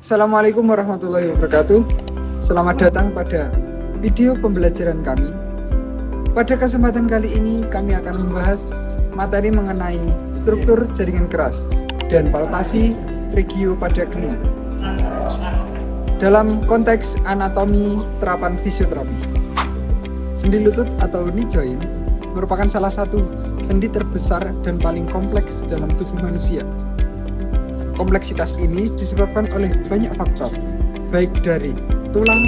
Assalamualaikum warahmatullahi wabarakatuh. Selamat datang pada video pembelajaran kami. Pada kesempatan kali ini kami akan membahas materi mengenai struktur jaringan keras dan palpasi regio pada geni dalam konteks anatomi terapan fisioterapi. Sendi lutut atau knee joint merupakan salah satu sendi terbesar dan paling kompleks dalam tubuh manusia. Kompleksitas ini disebabkan oleh banyak faktor, baik dari tulang,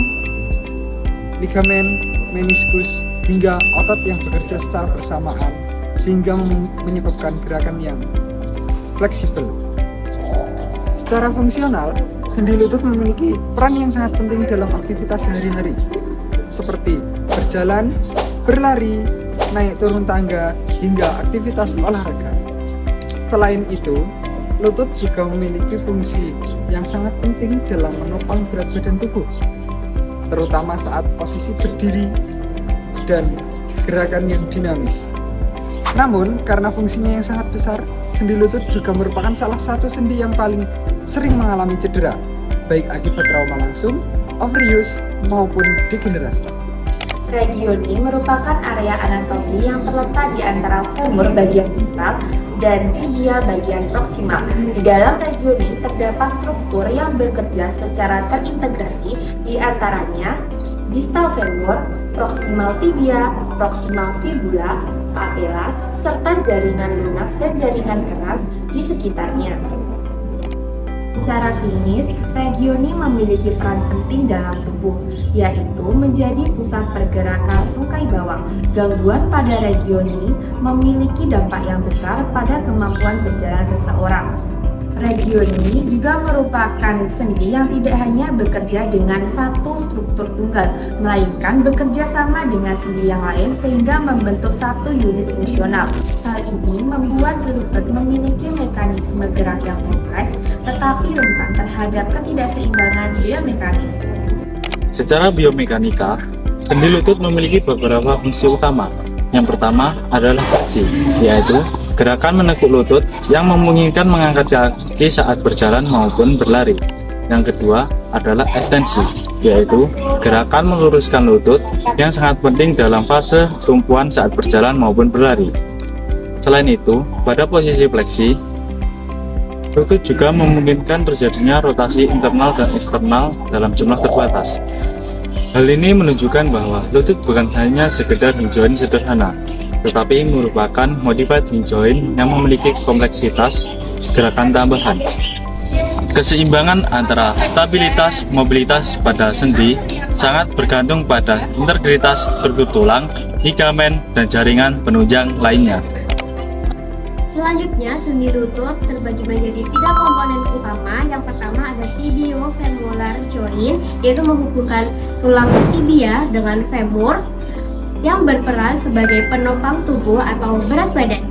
ligamen, meniskus, hingga otot yang bekerja secara bersamaan sehingga menyebabkan gerakan yang fleksibel. Secara fungsional, sendi lutut memiliki peran yang sangat penting dalam aktivitas sehari-hari, seperti berjalan, berlari, naik turun tangga, hingga aktivitas olahraga. Selain itu, lutut juga memiliki fungsi yang sangat penting dalam menopang berat badan tubuh, terutama saat posisi berdiri dan gerakan yang dinamis. Namun, karena fungsinya yang sangat besar, sendi lutut juga merupakan salah satu sendi yang paling sering mengalami cedera, baik akibat trauma langsung, overuse, maupun degenerasi. Regioni merupakan area anatomi yang terletak di antara femur bagian distal dan tibia bagian proksimal. Di dalam regioni terdapat struktur yang bekerja secara terintegrasi, di antaranya distal femur, proksimal tibia, proksimal fibula, patella, serta jaringan lunak dan jaringan keras di sekitarnya. Secara klinis, regioni memiliki peran penting dalam tubuh, yaitu menjadi pusat pergerakan tungkai bawah. Gangguan pada regioni memiliki dampak yang besar pada kemampuan berjalan seseorang. Regioni juga merupakan sendi yang tidak hanya bekerja dengan satu struktur tunggal, melainkan bekerja sama dengan sendi yang lain sehingga membentuk satu unit fungsional. Hal ini membuat lutut memiliki mekanisme gerak yang kompleks, tetapi rentan terhadap ketidakseimbangan biomekanik. Secara biomekanika, sendi lutut memiliki beberapa fungsi utama. Yang pertama adalah fleksi, yaitu gerakan menekuk lutut yang memungkinkan mengangkat kaki saat berjalan maupun berlari. Yang kedua adalah ekstensi, yaitu gerakan meluruskan lutut yang sangat penting dalam fase tumpuan saat berjalan maupun berlari. Selain itu, pada posisi fleksi, lutut juga memungkinkan terjadinya rotasi internal dan eksternal dalam jumlah terbatas. Hal ini menunjukkan bahwa lutut bukan hanya sekedar knee joint sederhana, tetapi merupakan modified knee joint yang memiliki kompleksitas gerakan tambahan. Keseimbangan antara stabilitas mobilitas pada sendi sangat bergantung pada integritas struktur tulang, ligamen, dan jaringan penunjang lainnya. Selanjutnya, sendi lutut terbagi menjadi 3 komponen utama. Yang pertama ada tibiofemolar joint, yaitu menghubungkan tulang tibia dengan femur yang berperan sebagai penopang tubuh atau berat badan.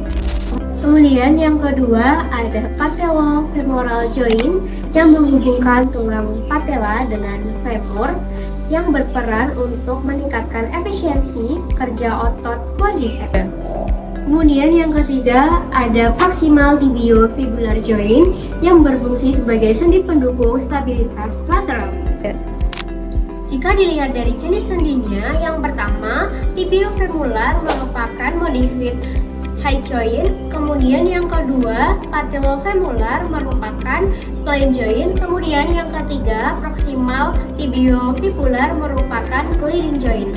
Kemudian yang kedua ada patellofemoral joint yang menghubungkan tulang patella dengan femur yang berperan untuk meningkatkan efisiensi kerja otot quadriceps. Kemudian yang ketiga ada proximal tibiofibular joint yang berfungsi sebagai sendi pendukung stabilitas lateral. Jika dilihat dari jenis sendinya, yang pertama tibiofemolar merupakan modified high joint, kemudian yang kedua patellofemolar merupakan plain joint, kemudian yang ketiga proximal tibiofibular merupakan gliding joint.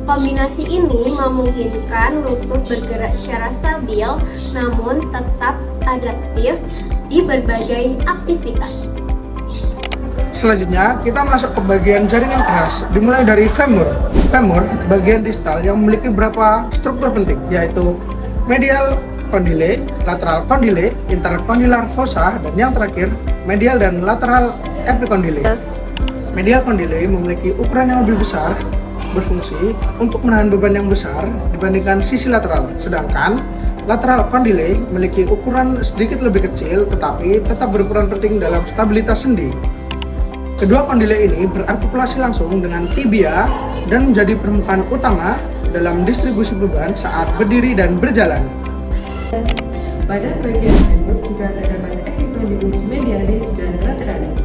Kombinasi ini memungkinkan lutut bergerak secara stabil namun tetap adaptif di berbagai aktivitas. Selanjutnya, kita masuk ke bagian jaringan keras, dimulai dari femur. Femur, bagian distal yang memiliki beberapa struktur penting, yaitu medial condyle, lateral condyle, intercondylar fossa, dan yang terakhir, medial dan lateral epicondyle. Medial condyle memiliki ukuran yang lebih besar, berfungsi untuk menahan beban yang besar dibandingkan sisi lateral, sedangkan lateral condyle memiliki ukuran sedikit lebih kecil tetapi tetap berperan penting dalam stabilitas sendi. Kedua kondile ini berartikulasi langsung dengan tibia dan menjadi permukaan utama dalam distribusi beban saat berdiri dan berjalan. Pada bagian femur juga terdapat epicondylus medialis dan lateralis.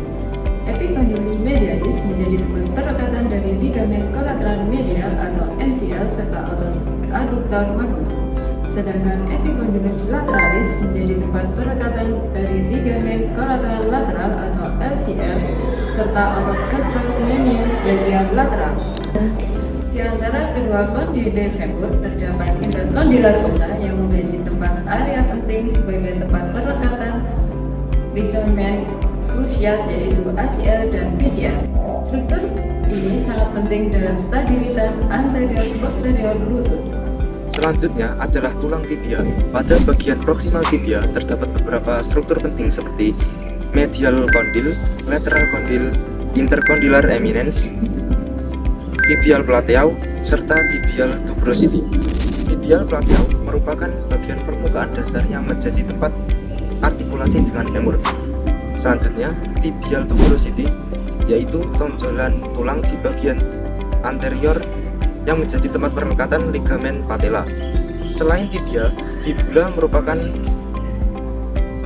Epicondylus medialis menjadi tempat perekatan dari ligamen kolateral medial atau MCL serta otot adduktor magnus. Sedangkan epicondylus lateralis menjadi tempat perekatan dari ligamen kolateral lateral atau LCL serta otot gastrocnemius bagian lateral. Di antara kedua kondile femur terdapat intercondylar fossa yang menjadi tempat area penting sebagai tempat perekatan ligamen krusiat yaitu ACL dan PCL. Struktur ini sangat penting dalam stabilitas anterior posterior lutut. Selanjutnya adalah tulang tibia. Pada bagian proksimal tibia terdapat beberapa struktur penting seperti medial condyle, lateral condyle, intercondylar eminence, tibial plateau, serta tibial tuberosity. Tibial plateau merupakan bagian permukaan dasar yang menjadi tempat artikulasi dengan femur. Selanjutnya, tibial tuberosity yaitu tonjolan tulang di bagian anterior yang menjadi tempat perekatan ligamen patella. Selain tibia, fibula merupakan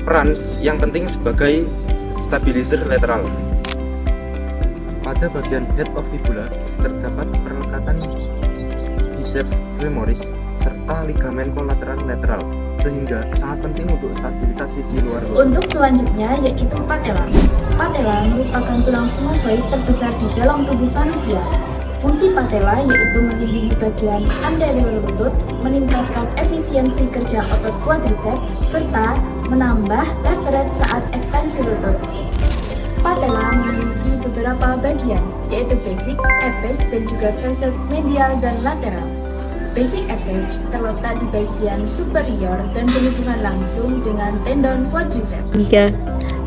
peran yang penting sebagai stabilizer lateral. Pada bagian head of fibula terdapat perlekatan biceps femoris serta ligamen kolateral lateral, sehingga sangat penting untuk stabilitas sisi luar lutut. Untuk selanjutnya yaitu patella. Patella merupakan tulang sinusoid terbesar di dalam tubuh manusia. Fungsi patella yaitu melindungi bagian anterior lutut, meningkatkan efisiensi kerja otot quadriceps, serta menambah leverage saat ekstensi lutut. Patella memiliki beberapa bagian, yaitu basic, apex, dan juga facet medial dan lateral. Basic apex terletak di bagian superior dan berhubungan langsung dengan tendon quadriceps.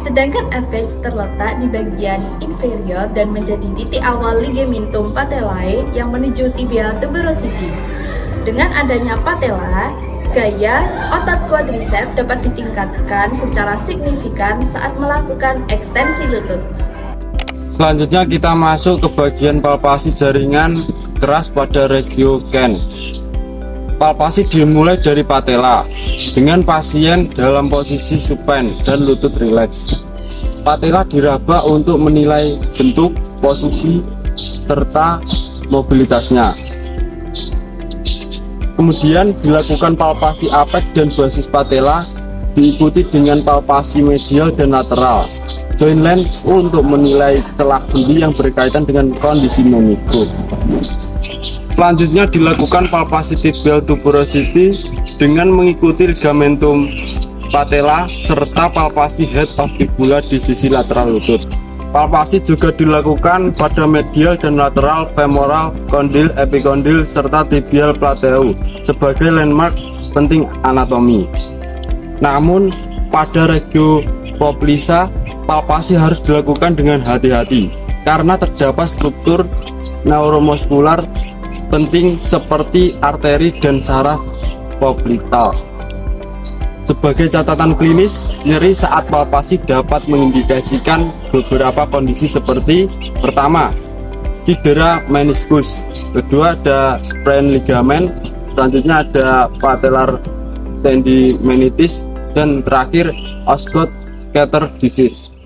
Sedangkan apex terletak di bagian inferior dan menjadi titik awal ligamentum patellae yang menuju tibial tuberosity. Dengan adanya patella, gaya otot quadriceps dapat ditingkatkan secara signifikan saat melakukan ekstensi lutut. Selanjutnya kita masuk ke bagian palpasi jaringan keras pada regio Ken. Palpasi dimulai dari patella dengan pasien dalam posisi supine dan lutut rileks. Patella diraba untuk menilai bentuk, posisi, serta mobilitasnya. Kemudian dilakukan palpasi apex dan basis patella, diikuti dengan palpasi medial dan lateral joint length untuk menilai celah sendi yang berkaitan dengan kondisi memikro. Selanjutnya dilakukan palpasi tibial tuberosity dengan mengikuti ligamentum patella serta palpasi head of fibula di sisi lateral lutut. Palpasi juga dilakukan pada medial dan lateral femoral, condyle, epicondyle, serta tibial plateau sebagai landmark penting anatomi. Namun pada regio poplisa palpasi harus dilakukan dengan hati-hati karena terdapat struktur neuromuskular penting seperti arteri dan saraf poplital. Sebagai catatan klinis, nyeri saat palpasi dapat mengindikasikan beberapa kondisi seperti pertama, cedera meniskus, kedua ada sprain ligamen, selanjutnya ada patellar tendinitis, dan terakhir Osgood Schlatter disease.